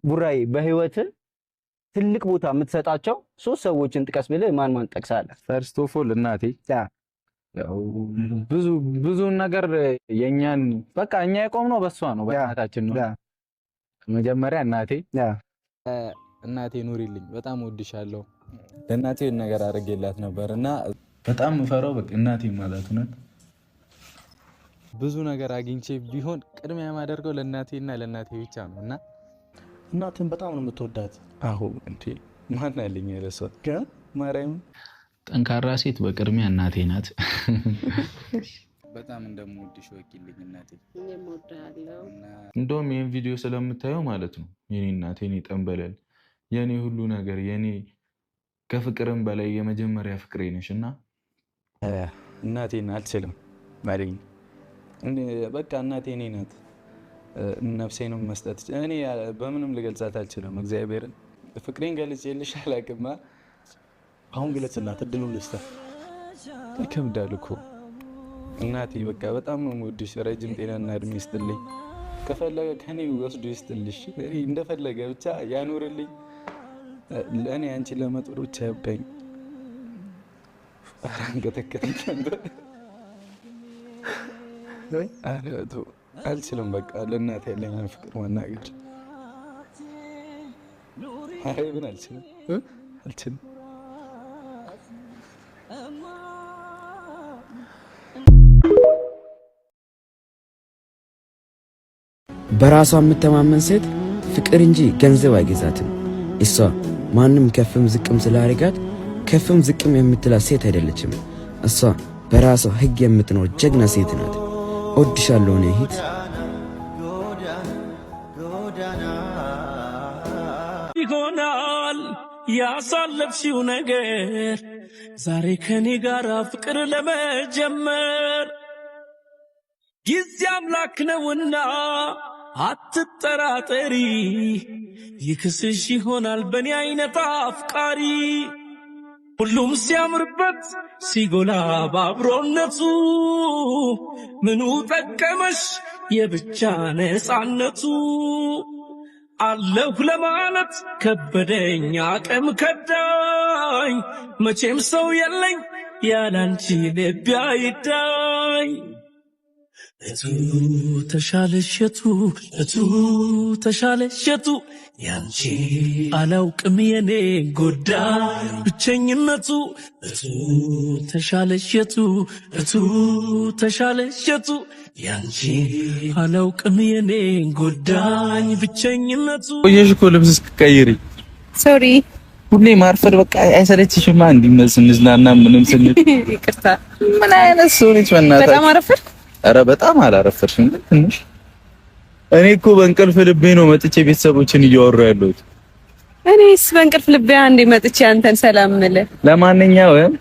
ቡራዬ በህይወት ትልቅ ቦታ የምትሰጣቸው 3 ሰዎችን ጥቀስ ብለህ ማን ጠቅሳለህ? ፈርስት ኦፍ ኦል እናቴ ያው ብዙ ነገር የኛን በቃ እኛ የቆምነው በሷ ነው፣ በእናታችን ነው። መጀመሪያ እናቴ ኑሪልኝ፣ በጣም ወድሻለሁ። ለእናቴ ነገር አድርጌላት ነበርና በጣም ፈራው። በቃ እናቴ ማለት ነው። ብዙ ነገር አግኝቼ ቢሆን ቅድሚያ የማደርገው ለእናቴና ለእናቴ ብቻ ነውና እናትን በጣም ነው የምትወዳት። አዎ እንዴ ማን አለኝ ለሷ ግን ማርያም ጠንካራ ሴት በቅድሚያ እናቴ ናት። በጣም እንደምወድሽ ወቂልኝ እናቴ። እኔም እወድሃለሁ። እንደውም ይሄን ቪዲዮ ስለምታየው ማለት ነው የኔ እናቴ የኔ ጠንበለል የኔ ሁሉ ነገር የኔ ከፍቅርም በላይ የመጀመሪያ ፍቅሬ ነሽና እናቴን አልችልም ማለት በቃ እናቴ እኔ ናት። ነፍሴንም መስጠት እኔ በምንም ልገልጻት አልችልም። እግዚአብሔርን ፍቅሬን ገልጬልሽ አላውቅም። አሁን ግለጽላት፣ እድሉን ልስጥህ። ይከብዳል እኮ እናቴ በቃ በጣም ነው የምወድሽ። ረጅም ጤናና እድሜ ይስጥልኝ። ከፈለገ ከኔ ወስዶ ይስጥልሽ፣ እንደፈለገ ብቻ ያኖርልኝ። ለእኔ አንቺ ለመጦር ብቻ ያብቃኝ። አንገተከተኝ አልችልም። በቃ ለእናቴ ያለኝ ፍቅር መናገር ግን አልችልም። በራሷ የምትተማመን ሴት ፍቅር እንጂ ገንዘብ አይገዛትም። እሷ ማንም ከፍም ዝቅም ስላደረጋት ከፍም ዝቅም የምትላት ሴት አይደለችም። እሷ በራሷ ሕግ የምትኖር ጀግና ሴት ናት። እወድሻለሁ እኔ እህት። ይሆናል ያሳለፍሽው ነገር ዛሬ ከኔ ጋር ፍቅር ለመጀመር ጊዜ አምላክ ነውና አትጠራጠሪ። ይክስሽ ይሆናል በእኔ አይነት አፍቃሪ። ሁሉም ሲያምርበት ሲጎላ ባብሮነቱ ምኑ ጠቀመሽ የብቻ ነፃነቱ። አለሁ ለማለት ከበደኝ አቅም ከዳኝ። መቼም ሰው የለኝ ያላንቺ ልቤ አይዳኝ። እቱ ተሻለሸቱ ተሻለሸቱ ያንቺ አላውቅም የኔ ጎዳ ብቸኝነቱ። እቱ ተሻለሸቱ ተሻለሸቱ ያንቺ አላውቅም የኔ ጎዳኝ ብቸኝነቱ። ቆየሽ እኮ ልብስ እስክትቀይሪ። ሶሪ ሁሌ ማርፈድ በቃ አይሰለችሽማ? እንዝናና ምንም ስንል ይቅርታ። ምን አይነት ሰው ነች በእናትህ? በጣም አረፈድክ? ኧረ በጣም አላረፈርሽም ግን ትንሽ። እኔ እኮ በእንቅልፍ ልቤ ነው መጥቼ ቤተሰቦችን እያወራሁ ያለሁት። እኔስ በእንቅልፍ ልቤ አንዴ መጥቼ አንተን ሰላም ምልህ። ለማንኛውም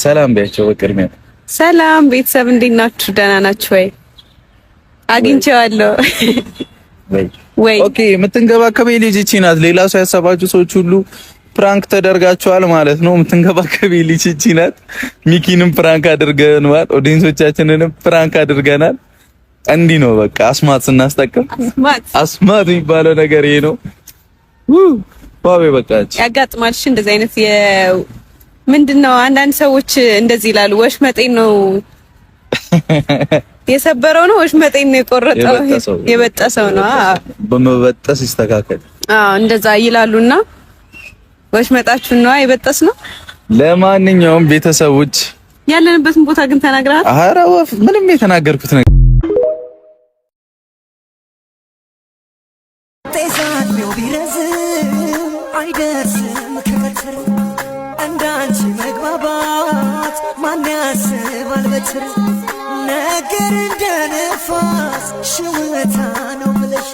ሰላም ቢያቸው በቅድሚያ። ሰላም ቤተሰብ እንዴት ናችሁ? ደህና ናችሁ ወይ? አግኝቼዋለሁ ወይ? ኦኬ የምትንከባከበኝ ልጅ እቺ ናት። ሌላ ሰው ያሰባችሁ ሰዎች ሁሉ ፕራንክ ተደርጋችኋል ማለት ነው። የምትንከባከበኝ ልጅ እቺ ናት። ሚኪንም ፕራንክ አድርገናል፣ ኦዲየንሶቻችንንም ፕራንክ አድርገናል። እንዲህ ነው በቃ አስማት ስናስጠቅም አስማት የሚባለው ነገር ይሄ ነው። ዋው በቃች ያጋጥማልሽ እንደዚህ አይነት ምንድነው? አንዳንድ ሰዎች እንደዚህ ይላሉ፣ ወሽመጤን ነው የሰበረው ነው ወሽመጤን ነው የቆረጠው የበጠሰው ነው። በመበጠስ ይስተካከል። እንደዛ ይላሉና ወሽመጣችሁ ነው የበጠስ ነው። ለማንኛውም ቤተሰቦች ያለንበትን ቦታ ግን ተናግረሃል? ኧረ ምንም የተናገርኩት ነገር ጤዛኔው ቢረዝም አይደርስም ከቀትር እንዳንቺ መግባባት ማን ያስባል በትር ነገር እንደ ነፋስ ሽውታ ነው ብለሽ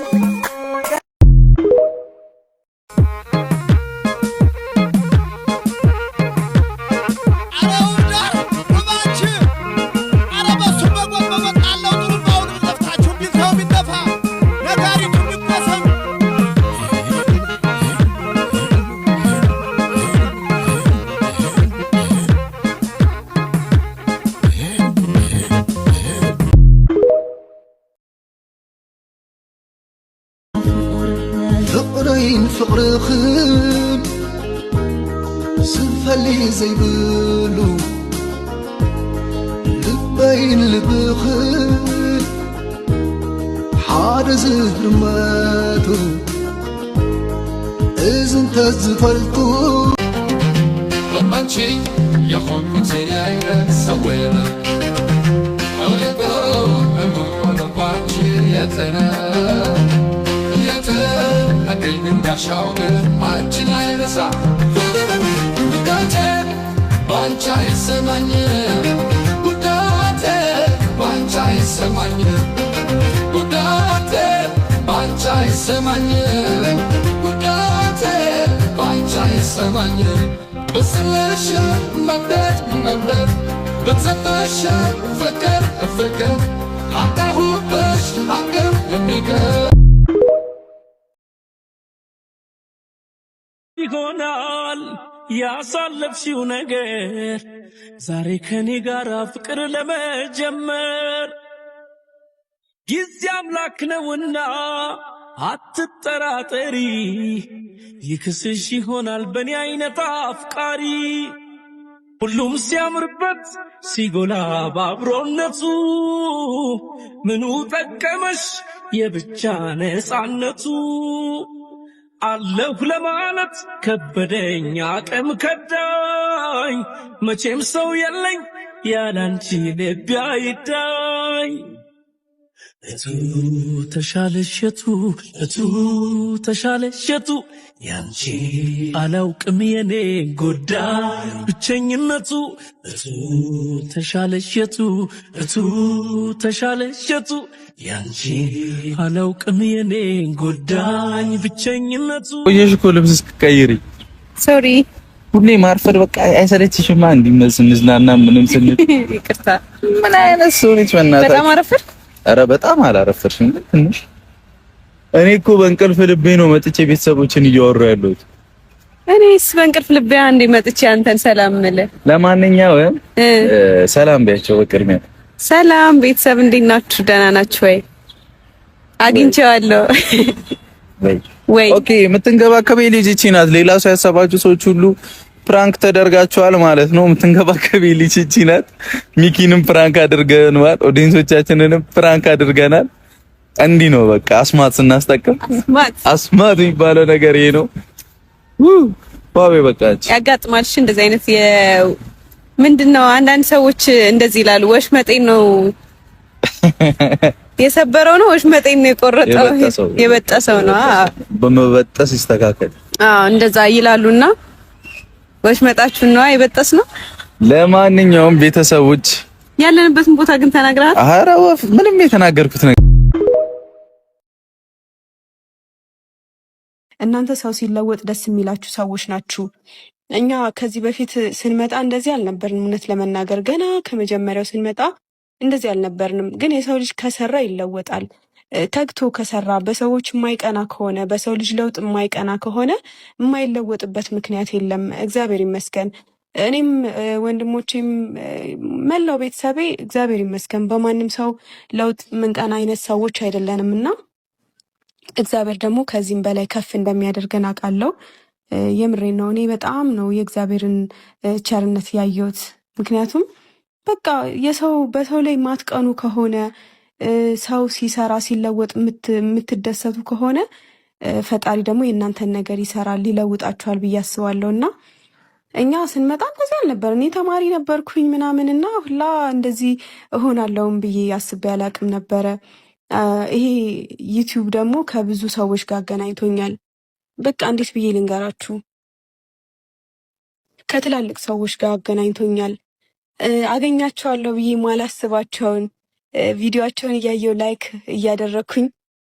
ልበይን ፍቕርኽን ስንፈሊ ዘይብሉ ልበይን ልብኽን ሓደ ዝህርመቱ እዝንተ ዝፈልጡ ለማንቺ የኾንኩት አይረሳወነ አውለበው እምሆነባች የተነ አገኝ እንዳሻው ማችን አይረሳ ጉዳቴ ባንቺ አይሰማኝ ጉዳቴ ባንቺ አይሰማኝ ጉዳቴ ባንቺ አይሰማኝ ጉዳቴ ባንቺ አይሰማኝ በስለሽ መብደት መብደት በተሰጠሽ ፍቅር ፍቅር አጣሁብሽ አቅም የሚገር ይሆናል ያሳለፍሽው ነገር ዛሬ ከኔ ጋር ፍቅር ለመጀመር ጊዜ አምላክ ነውና አትጠራጠሪ ይክስሽ ይሆናል በኔ አይነት አፍቃሪ ሁሉም ሲያምርበት ሲጎላ ባብሮነቱ ምኑ ጠቀመሽ የብቻ ነፃነቱ አለሁ ለማለት ከበደኝ አቅም ከዳኝ መቼም ሰው የለኝ ያላንቺ ልቤ አይዳኝ እቱ ተሻለሸቱ እቱ ተሻለሸቱ ያንቺ አላውቅም የኔ ጎዳኝ ብቸኝነቱ እቱ ተሻለሸቱ እቱ ተሻለሸቱ ያንቺ አላውቅም የኔ ጎዳኝ ብቸኝነቱ ቆየሽ እኮ ልብስ እስክትቀይሪ ሶሪ ሁሌ ማርፈድ በቃ አይሰለችሽማ? እንዲመስንዝናና ምንም ስንል ይቅርታ። ምን አይነት ሰው ነች በእናትህ? በጣም አረፈር? ኧረ በጣም አላረፈርሽም ግን ትንሽ። እኔ እኮ በእንቅልፍ ልቤ ነው መጥቼ ቤተሰቦችን እያወሩ ያለሁት። እኔስ በእንቅልፍ ልቤ አንዴ መጥቼ አንተን ሰላም ምልህ። ለማንኛውም ሰላም በያቸው በቅድሚያ። ሰላም ቤተሰብ እንዴት ናችሁ? ደህና ናችሁ ወይ? አግኝቼዋለሁ ወይ? ኦኬ የምትንከባከበኝ ልጅ እቺ ናት። ሌላ ሰው ያሰባችሁ ሰዎች ሁሉ ፕራንክ ተደርጋችኋል ማለት ነው። የምትንከባከበኝ ልጅ እቺ ናት። ሚኪንም ፕራንክ አድርገናል፣ ኦዲየንሶቻችንንም ፕራንክ አድርገናል። እንዲህ ነው በቃ አስማት ስናስጠቅም አስማት የሚባለው ነገር ይሄ ነው። ዋው በቃች ያጋጥማልሽ እንደዚህ አይነት ምንድነው? አንዳንድ ሰዎች እንደዚህ ይላሉ፣ ወሽመጤን ነው የሰበረው ነው ወሽመጤን ነው የቆረጠው የበጠሰው ነው። በመበጠስ ይስተካከል። እንደዛ ይላሉና ወሽመጣችሁን ነው የበጠስ ነው። ለማንኛውም ቤተሰቦች ያለንበትን ቦታ ግን ተናግረሃል? ኧረ ምንም የተናገርኩት ነገር እናንተ ሰው ሲለወጥ ደስ የሚላችሁ ሰዎች ናችሁ። እኛ ከዚህ በፊት ስንመጣ እንደዚህ አልነበርንም። እውነት ለመናገር ገና ከመጀመሪያው ስንመጣ እንደዚህ አልነበርንም። ግን የሰው ልጅ ከሰራ ይለወጣል። ተግቶ ከሰራ በሰዎች የማይቀና ከሆነ በሰው ልጅ ለውጥ የማይቀና ከሆነ የማይለወጥበት ምክንያት የለም። እግዚአብሔር ይመስገን። እኔም ወንድሞቼም መላው ቤተሰቤ እግዚአብሔር ይመስገን በማንም ሰው ለውጥ ምንቀና አይነት ሰዎች አይደለንም እና እግዚአብሔር ደግሞ ከዚህም በላይ ከፍ እንደሚያደርገን አውቃለሁ። የምሬን ነው። እኔ በጣም ነው የእግዚአብሔርን ቸርነት ያየሁት። ምክንያቱም በቃ በሰው ላይ ማትቀኑ ከሆነ ሰው ሲሰራ ሲለወጥ የምትደሰቱ ከሆነ ፈጣሪ ደግሞ የእናንተን ነገር ይሰራል፣ ይለውጣችኋል ብዬ አስባለሁ። እና እኛ ስንመጣ እንደዚህ አልነበር። እኔ ተማሪ ነበርኩኝ ምናምንና ሁላ እንደዚህ እሆናለሁም ብዬ አስቤ አላቅም ነበረ። ይሄ ዩቲዩብ ደግሞ ከብዙ ሰዎች ጋር አገናኝቶኛል። በቃ እንዴት ብዬ ልንገራችሁ፣ ከትላልቅ ሰዎች ጋር አገናኝቶኛል። አገኛቸዋለሁ ብዬ ማላስባቸውን ቪዲዮአቸውን እያየው ላይክ እያደረኩኝ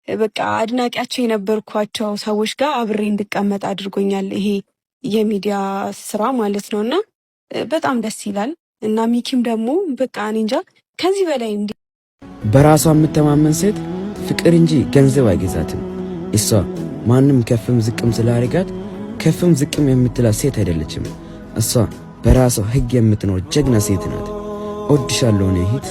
በቃ አድናቂያቸው የነበርኳቸው ሰዎች ጋር አብሬ እንድቀመጥ አድርጎኛል። ይሄ የሚዲያ ስራ ማለት ነው እና በጣም ደስ ይላል። እና ሚኪም ደግሞ በቃ እኔ እንጃ ከዚህ በላይ በራሷ የምትተማመን ሴት ፍቅር እንጂ ገንዘብ አይገዛትም። እሷ ማንም ከፍም ዝቅም ስላደረጋት ከፍም ዝቅም የምትላት ሴት አይደለችም። እሷ በራሷ ሕግ የምትኖር ጀግና ሴት ናት። እወድሻለሁ እኔ እህት።